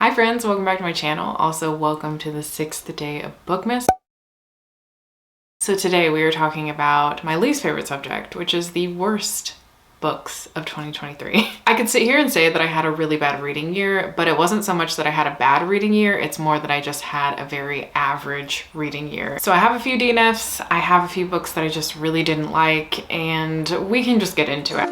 Hi friends, welcome back to my channel. Also, welcome to the 6th day of Bookmas. So today we are talking about my least favorite subject, which is the worst books of 2023. I could sit here and say that I had a really bad reading year, but it wasn't so much that I had a bad reading year, it's more that I just had a very average reading year. So I have a few DNFs, I have a few books that I just really didn't like, and we can just get into it.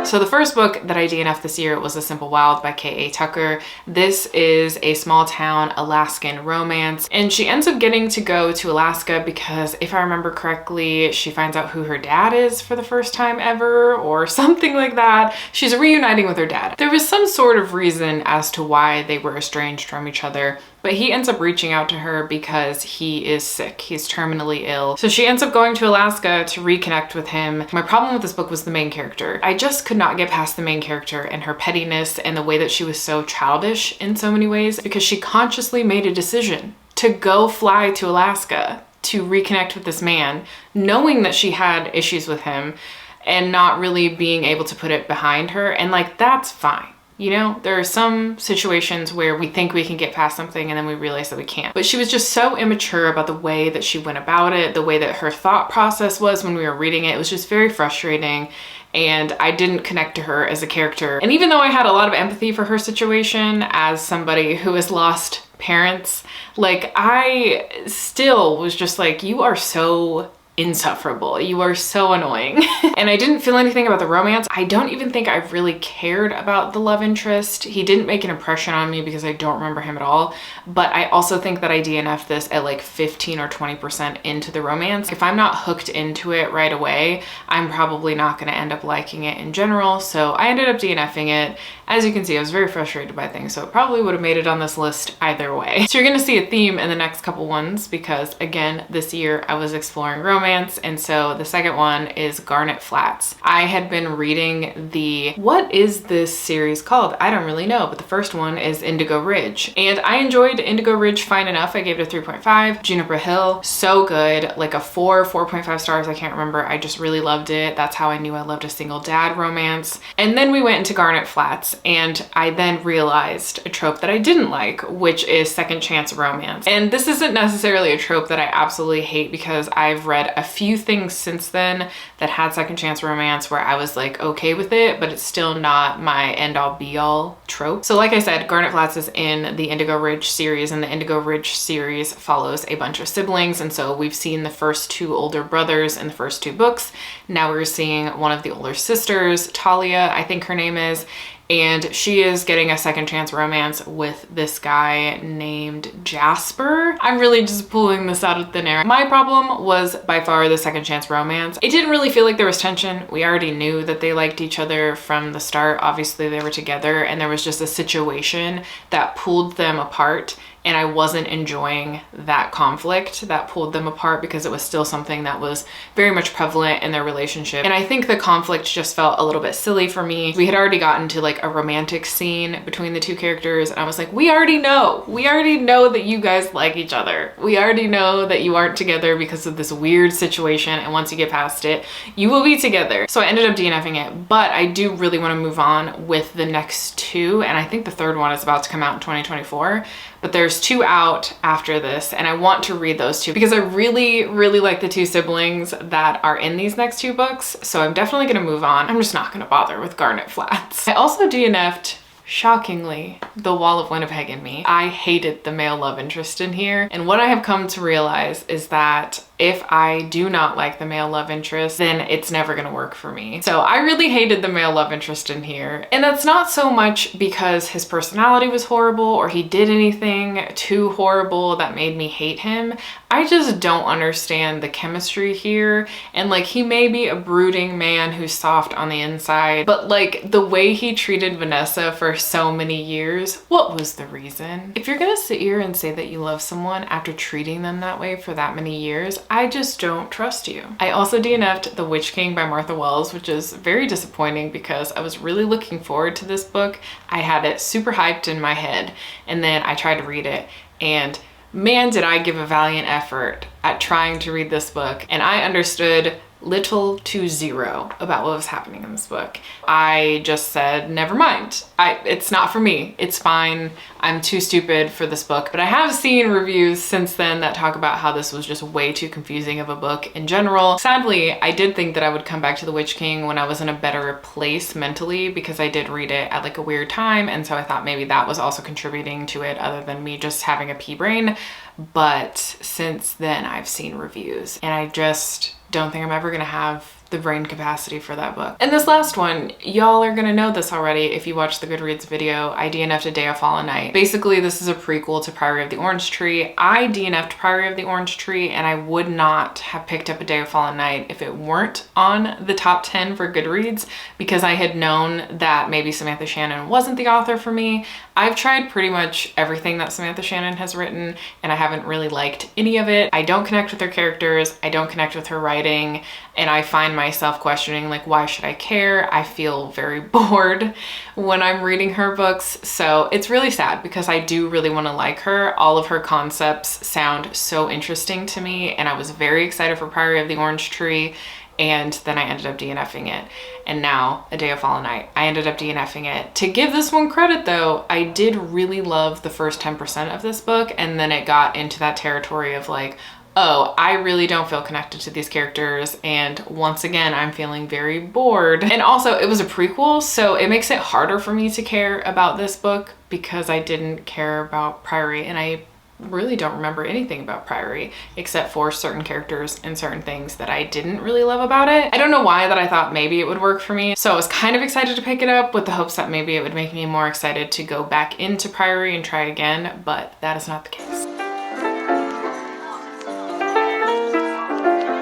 So the first book that I DNF'd this year was A Simple Wild by K.A. Tucker. This is a small town Alaskan romance, and she ends up getting to go to Alaska because, if I remember correctly, she finds out who her dad is for the first time ever or something like that. She's reuniting with her dad. There was some sort of reason as to why they were estranged from each other, but he ends up reaching out to her because he is sick. He's terminally ill. So she ends up going to Alaska to reconnect with him. My problem with this book was the main character. I just could not get past the main character and her pettiness and the way that she was so childish in so many ways, because she consciously made a decision to go fly to Alaska to reconnect with this man, knowing that she had issues with him and not really being able to put it behind her. And like, that's fine. You know, there are some situations where we think we can get past something and then we realize that we can't. But she was just so immature about the way that she went about it, the way that her thought process was when we were reading it. It was just very frustrating, and I didn't connect to her as a character. And even though I had a lot of empathy for her situation as somebody who has lost parents, like, I still was just like, you are so insufferable. You are so annoying. And I didn't feel anything about the romance. I don't even think I really cared about the love interest. He didn't make an impression on me because I don't remember him at all. But I also think that I DNF'd this at like 15 or 20% into the romance. If I'm not hooked into it right away, I'm probably not going to end up liking it in general. So I ended up DNFing it. As you can see, I was very frustrated by things, so it probably would have made it on this list either way. So you're going to see a theme in the next couple ones because, again, this year I was exploring romance, and so the second one is Garnet Flats. I had been reading what is this series called? I don't really know, but the first one is Indigo Ridge, and I enjoyed Indigo Ridge fine enough. I gave it a 3.5. Juniper Hill, so good, like a 4.5 stars, I can't remember. I just really loved it. That's how I knew I loved a single dad romance. And then we went into Garnet Flats, and I then realized a trope that I didn't like, which is second chance romance. And this isn't necessarily a trope that I absolutely hate, because I've read a few things since then that had second chance romance where I was like okay with it, but it's still not my end all be all trope. So like I said, Garnet Flats is in the Indigo Ridge series, and the Indigo Ridge series follows a bunch of siblings. And so we've seen the first two older brothers in the first two books. Now we're seeing one of the older sisters, Talia, I think her name is, and she is getting a second chance romance with this guy named Jasper. I'm really just pulling this out of thin air. My problem was by far the second chance romance. It didn't really feel like there was tension. We already knew that they liked each other from the start. Obviously they were together, and there was just a situation that pulled them apart. And I wasn't enjoying that conflict that pulled them apart because it was still something that was very much prevalent in their relationship. And I think the conflict just felt a little bit silly for me. We had already gotten to like a romantic scene between the two characters, and I was like, we already know that you guys like each other. We already know that you aren't together because of this weird situation, and once you get past it, you will be together. So I ended up DNFing it, but I do really want to move on with the next two, and I think the third one is about to come out in 2024. But there's two out after this, and I want to read those two because I really, really like the two siblings that are in these next two books. So I'm definitely gonna move on. I'm just not gonna bother with Garnet Flats. I also DNF'd, shockingly, The Wall of Winnipeg in Me. I hated the male love interest in here. And what I have come to realize is that if I do not like the male love interest, then it's never gonna work for me. So I really hated the male love interest in here. And that's not so much because his personality was horrible or he did anything too horrible that made me hate him. I just don't understand the chemistry here. And like, he may be a brooding man who's soft on the inside, but like the way he treated Vanessa for so many years, what was the reason? If you're gonna sit here and say that you love someone after treating them that way for that many years, I just don't trust you. I also DNF'd The Witch King by Martha Wells, which is very disappointing because I was really looking forward to this book. I had it super hyped in my head, and then I tried to read it, and man, did I give a valiant effort at trying to read this book. And I understood little to zero about what was happening in this book. I just said, never mind. It's not for me. It's fine. I'm too stupid for this book. But I have seen reviews since then that talk about how this was just way too confusing of a book in general. Sadly, I did think that I would come back to The Witch King when I was in a better place mentally, because I did read it at like a weird time. And so I thought maybe that was also contributing to it, other than me just having a pea brain. But since then I've seen reviews and I just don't think I'm ever gonna have the brain capacity for that book. And this last one, y'all are gonna know this already if you watched the Goodreads video. I DNF'd A Day of Fallen Night. Basically, this is a prequel to Priory of the Orange Tree. I DNF'd Priory of the Orange Tree, and I would not have picked up A Day of Fallen Night if it weren't on the top 10 for Goodreads, because I had known that maybe Samantha Shannon wasn't the author for me. I've tried pretty much everything that Samantha Shannon has written, and I haven't really liked any of it. I don't connect with her characters, I don't connect with her writing, and I find myself questioning, like, why should I care? I feel very bored when I'm reading her books. So it's really sad, because I do really want to like her. All of her concepts sound so interesting to me, and I was very excited for Priory of the Orange Tree, and then I ended up DNFing it. And now A Day of Fallen Night, I ended up DNFing it. To give this one credit though, I did really love the first 10% of this book, and then it got into that territory of like, oh, I really don't feel connected to these characters, and once again, I'm feeling very bored. And also, it was a prequel, so it makes it harder for me to care about this book, because I didn't care about Priory, and I really don't remember anything about Priory except for certain characters and certain things that I didn't really love about it. I don't know why that I thought maybe it would work for me. So I was kind of excited to pick it up with the hopes that maybe it would make me more excited to go back into Priory and try again, but that is not the case.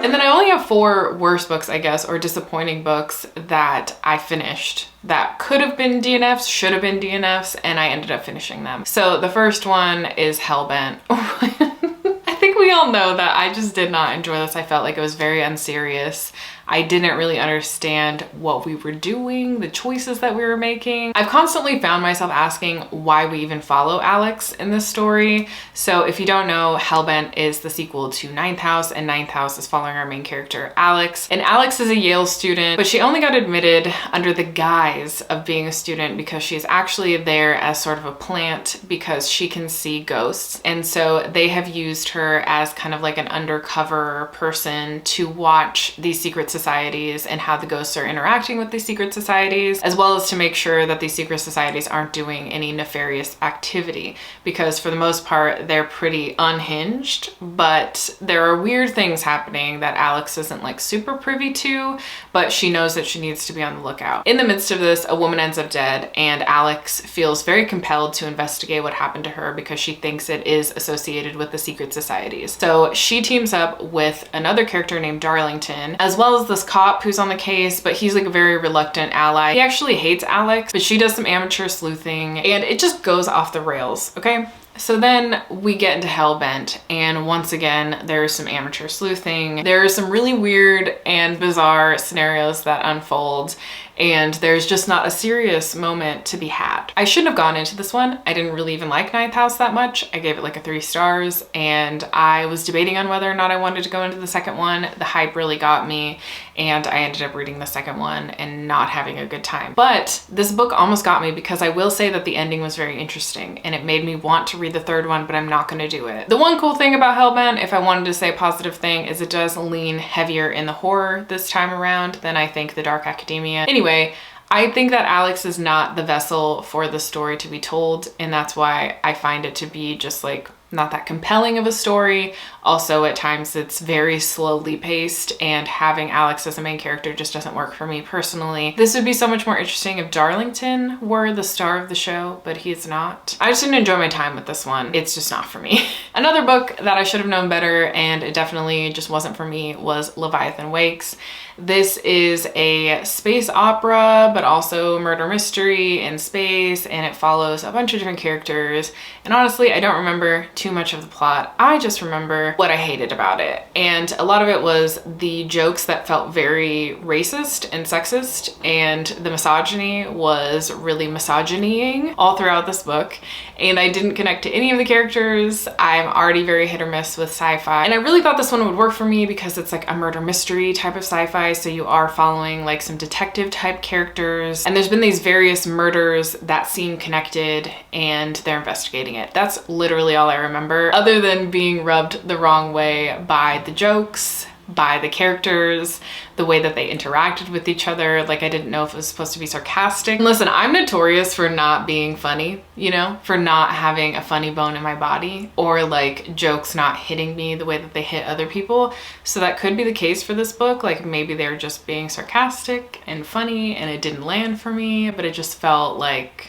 And then I only have 4 worst books, I guess, or disappointing books that I finished that could have been DNFs, should have been DNFs, and I ended up finishing them. So the first one is Hellbent. I think we all know that I just did not enjoy this. I felt like it was very unserious. I didn't really understand what we were doing, the choices that we were making. I've constantly found myself asking why we even follow Alex in this story. So if you don't know, Hellbent is the sequel to Ninth House, and Ninth House is following our main character, Alex. And Alex is a Yale student, but she only got admitted under the guise of being a student because she's actually there as sort of a plant because she can see ghosts. And so they have used her as kind of like an undercover person to watch these secret societies and how the ghosts are interacting with these secret societies, as well as to make sure that these secret societies aren't doing any nefarious activity, because for the most part they're pretty unhinged, but there are weird things happening that Alex isn't like super privy to, but she knows that she needs to be on the lookout. In the midst of this, a woman ends up dead, and Alex feels very compelled to investigate what happened to her because she thinks it is associated with the secret societies. So she teams up with another character named Darlington, as well as this cop who's on the case, but he's like a very reluctant ally. He actually hates Alex, but she does some amateur sleuthing, and it just goes off the rails, okay? So then we get into Hellbent, and once again, there's some amateur sleuthing. There are some really weird and bizarre scenarios that unfold, and there's just not a serious moment to be had. I shouldn't have gone into this one. I didn't really even like Ninth House that much. I gave it like a 3 stars, and I was debating on whether or not I wanted to go into the second one. The hype really got me, and I ended up reading the second one and not having a good time. But this book almost got me, because I will say that the ending was very interesting, and it made me want to read the third one, but I'm not going to do it. The one cool thing about Hellbent, if I wanted to say a positive thing, is it does lean heavier in the horror this time around than I think the Dark Academia. Anyway, I think that Alex is not the vessel for the story to be told, and that's why I find it to be just like not that compelling of a story. Also, at times it's very slowly paced, and having Alex as a main character just doesn't work for me personally. This would be so much more interesting if Darlington were the star of the show, but he's not. I just didn't enjoy my time with this one. It's just not for me. Another book that I should have known better, and it definitely just wasn't for me, was Leviathan Wakes. This is a space opera, but also murder mystery in space, and it follows a bunch of different characters. And honestly, I don't remember too much of the plot. I just remember what I hated about it. And a lot of it was the jokes that felt very racist and sexist, and the misogyny was really misogynying all throughout this book. And I didn't connect to any of the characters. I'm already very hit or miss with sci-fi. And I really thought this one would work for me because it's like a murder mystery type of sci-fi. So you are following like some detective type characters. And there's been these various murders that seem connected and they're investigating it. That's literally all I remember, other than being rubbed the wrong way by the jokes, by the characters, the way that they interacted with each other. Like, I didn't know if it was supposed to be sarcastic. And listen, I'm notorious for not being funny, you know, for not having a funny bone in my body, or like jokes not hitting me the way that they hit other people. So that could be the case for this book. Like maybe they're just being sarcastic and funny and it didn't land for me, but it just felt like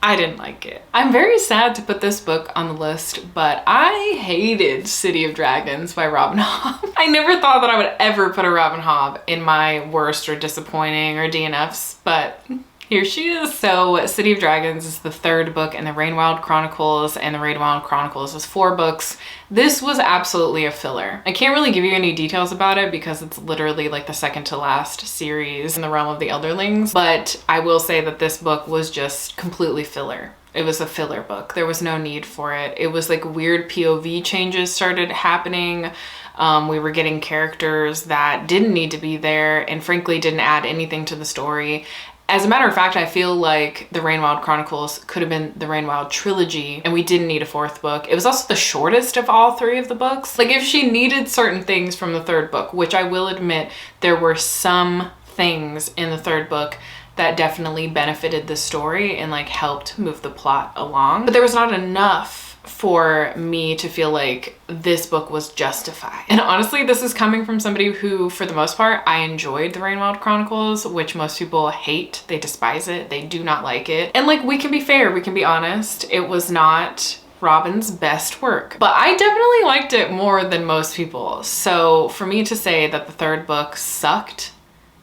I didn't like it. I'm very sad to put this book on the list, but I hated City of Dragons by Robin Hobb. I never thought that I would ever put a Robin Hobb in my worst or disappointing or DNFs, but here she is. So City of Dragons is the third book in the Rainwild Chronicles, and the Rainwild Chronicles is 4 books. This was absolutely a filler. I can't really give you any details about it because it's literally like the second to last series in the realm of the Elderlings, but I will say that this book was just completely filler. It was a filler book. There was no need for it. It was like weird POV changes started happening. We were getting characters that didn't need to be there and frankly didn't add anything to the story. As a matter of fact, I feel like the Rainwild Chronicles could have been the Rainwild trilogy and we didn't need a 4th book. It was also the shortest of all 3 of the books. Like if she needed certain things from the 3rd book, which I will admit there were some things in the 3rd book that definitely benefited the story and like helped move the plot along, but there was not enough for me to feel like this book was justified. And honestly, this is coming from somebody who, for the most part, I enjoyed the Rainwild Chronicles, which most people hate. They despise it. They do not like it. And like, we can be fair, we can be honest. It was not Robin's best work, but I definitely liked it more than most people. So for me to say that the 3rd book sucked,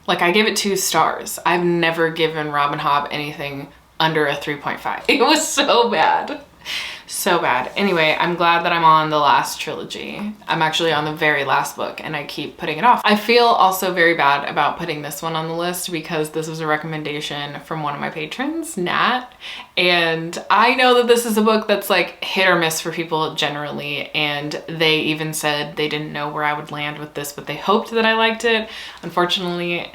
like I gave it 2 stars. I've never given Robin Hobb anything under a 3.5. It was so bad. So bad. Anyway, I'm glad that I'm on the last trilogy. I'm actually on the very last book and I keep putting it off. I feel also very bad about putting this one on the list because this was a recommendation from one of my patrons, Nat. And I know that this is a book that's like hit or miss for people generally. And they even said they didn't know where I would land with this, but they hoped that I liked it. Unfortunately,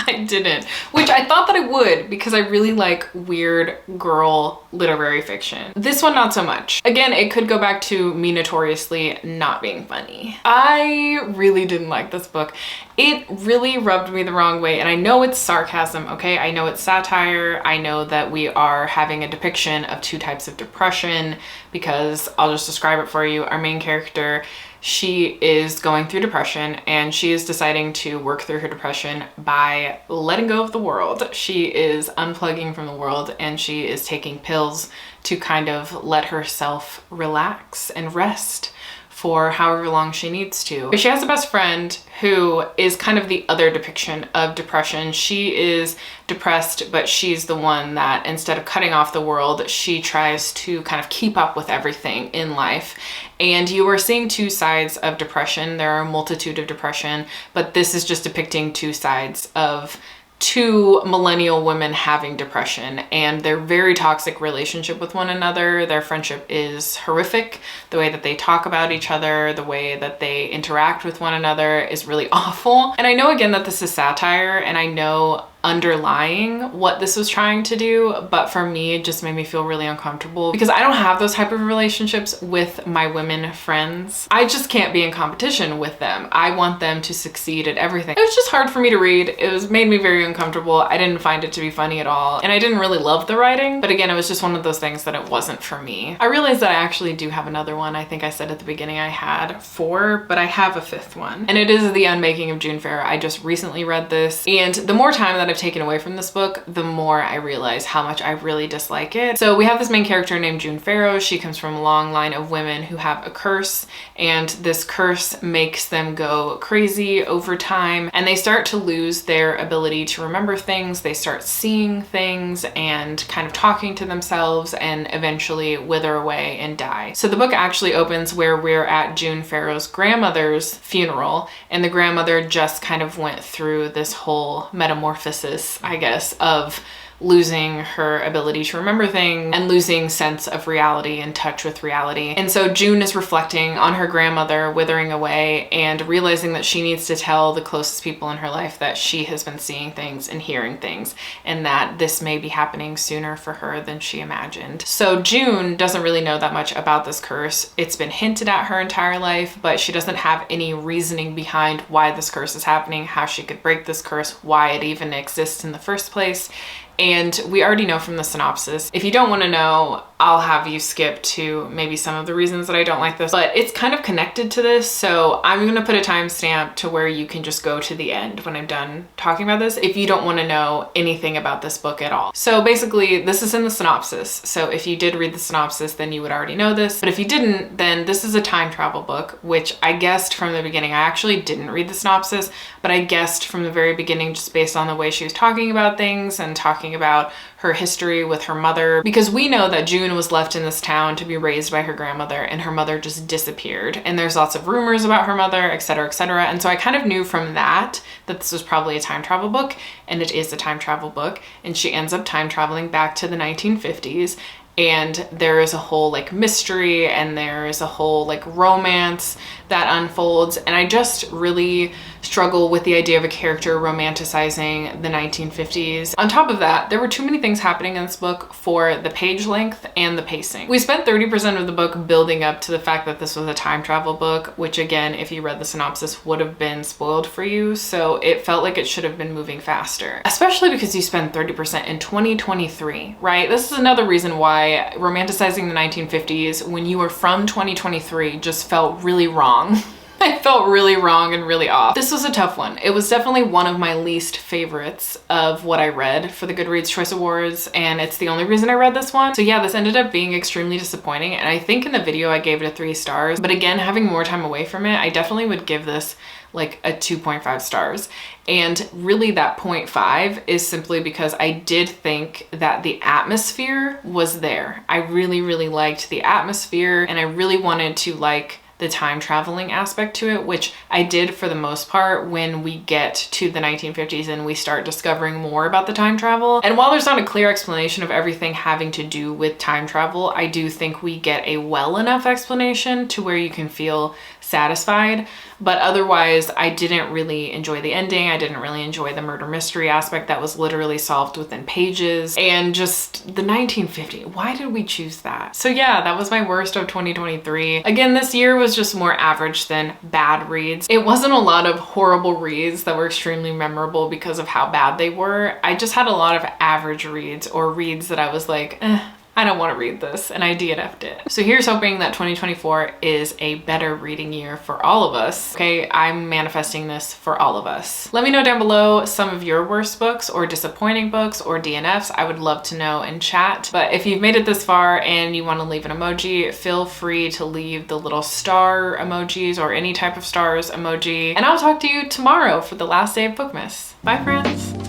I didn't, which I thought that I would because I really like weird girl literary fiction. This one, not so much. Again, it could go back to me notoriously not being funny. I really didn't like this book. It really rubbed me the wrong way. And I know it's sarcasm, okay? I know it's satire. I know that we are having a depiction of 2 types of depression because I'll just describe it for you. Our main character, she is going through depression and she is deciding to work through her depression by letting go of the world. She is unplugging from the world and she is taking pills to kind of let herself relax and rest for however long she needs to. She has a best friend who is kind of the other depiction of depression. She is depressed, but she's the one that instead of cutting off the world, she tries to kind of keep up with everything in life. And you are seeing 2 sides of depression. There are a multitude of depression, but this is just depicting 2 sides of 2 millennial women having depression and their very toxic relationship with one another. Their friendship is horrific. The way that they talk about each other, the way that they interact with one another is really awful. And I know again that this is satire and I know underlying what this was trying to do, but for me it just made me feel really uncomfortable because I don't have those type of relationships with my women friends. I just can't be in competition with them. I want them to succeed at everything. It was just hard for me to read. It made me very uncomfortable. I didn't find it to be funny at all and I didn't really love the writing, but again, it was just one of those things that it wasn't for me. I realized that I actually do have another one. I think I said at the beginning I had 4, but I have a 5th one and it is The Unmaking of June Fair. I just recently read this and the more time that I've I've taken away from this book, the more I realize how much I really dislike it. So we have this main character named June Farrow. She comes from a long line of women who have a curse, and this curse makes them go crazy over time, and they start to lose their ability to remember things. They start seeing things and kind of talking to themselves, and eventually wither away and die. So the book actually opens where we're at June Farrow's grandmother's funeral, and the grandmother just kind of went through this whole metamorphosis, I guess, of losing her ability to remember things and losing sense of reality and touch with reality. And so June is reflecting on her grandmother withering away and realizing that she needs to tell the closest people in her life that she has been seeing things and hearing things, and that this may be happening sooner for her than she imagined. So June doesn't really know that much about this curse. It's been hinted at her entire life, but she doesn't have any reasoning behind why this curse is happening, how she could break this curse, why it even exists in the first place. And we already know from the synopsis. If you don't want to know, I'll have you skip to maybe some of the reasons that I don't like this, but it's kind of connected to this. So I'm going to put a timestamp to where you can just go to the end when I'm done talking about this if you don't want to know anything about this book at all. So basically this is in the synopsis. So if you did read the synopsis, then you would already know this. But if you didn't, then this is a time travel book, which I guessed from the beginning. I actually didn't read the synopsis, but I guessed from the very beginning just based on the way she was talking about things and talking about her history with her mother, because we know that June was left in this town to be raised by her grandmother, and her mother just disappeared, and there's lots of rumors about her mother, etc., etc. And so I kind of knew from that this was probably a time travel book, and it is a time travel book, and she ends up time traveling back to the 1950s. And there is a whole like mystery, and there is a whole like romance that unfolds, and I just really struggle with the idea of a character romanticizing the 1950s. On top of that, there were too many things happening in this book for the page length and the pacing. We spent 30% of the book building up to the fact that this was a time travel book, which again, if you read the synopsis, would have been spoiled for you. So it felt like it should have been moving faster, especially because you spend 30% in 2023, right? This is another reason why romanticizing the 1950s when you were from 2023 just felt really wrong. I felt really wrong and really off. This was a tough one. It was definitely one of my least favorites of what I read for the Goodreads Choice Awards, and it's the only reason I read this one. So yeah, this ended up being extremely disappointing, and I think in the video I gave it a 3 stars, but again, having more time away from it, I definitely would give this like a 2.5 stars. And really that 0.5 is simply because I did think that the atmosphere was there. I really, really liked the atmosphere, and I really wanted to like the time traveling aspect to it, which I did for the most part when we get to the 1950s and we start discovering more about the time travel. And while there's not a clear explanation of everything having to do with time travel, I do think we get a well enough explanation to where you can feel satisfied. But otherwise, I didn't really enjoy the ending. I didn't really enjoy the murder mystery aspect that was literally solved within pages. And just the 1950, why did we choose that? So yeah, that was my worst of 2023. Again, this year was just more average than bad reads. It wasn't a lot of horrible reads that were extremely memorable because of how bad they were. I just had a lot of average reads, or reads that I was like, I don't want to read this, and I DNF'd it. So here's hoping that 2024 is a better reading year for all of us. Okay, I'm manifesting this for all of us. Let me know down below some of your worst books or disappointing books or DNFs. I would love to know in chat. But if you've made it this far and you want to leave an emoji, feel free to leave the little star emojis or any type of stars emoji. And I'll talk to you tomorrow for the last day of Bookmas. Bye, friends.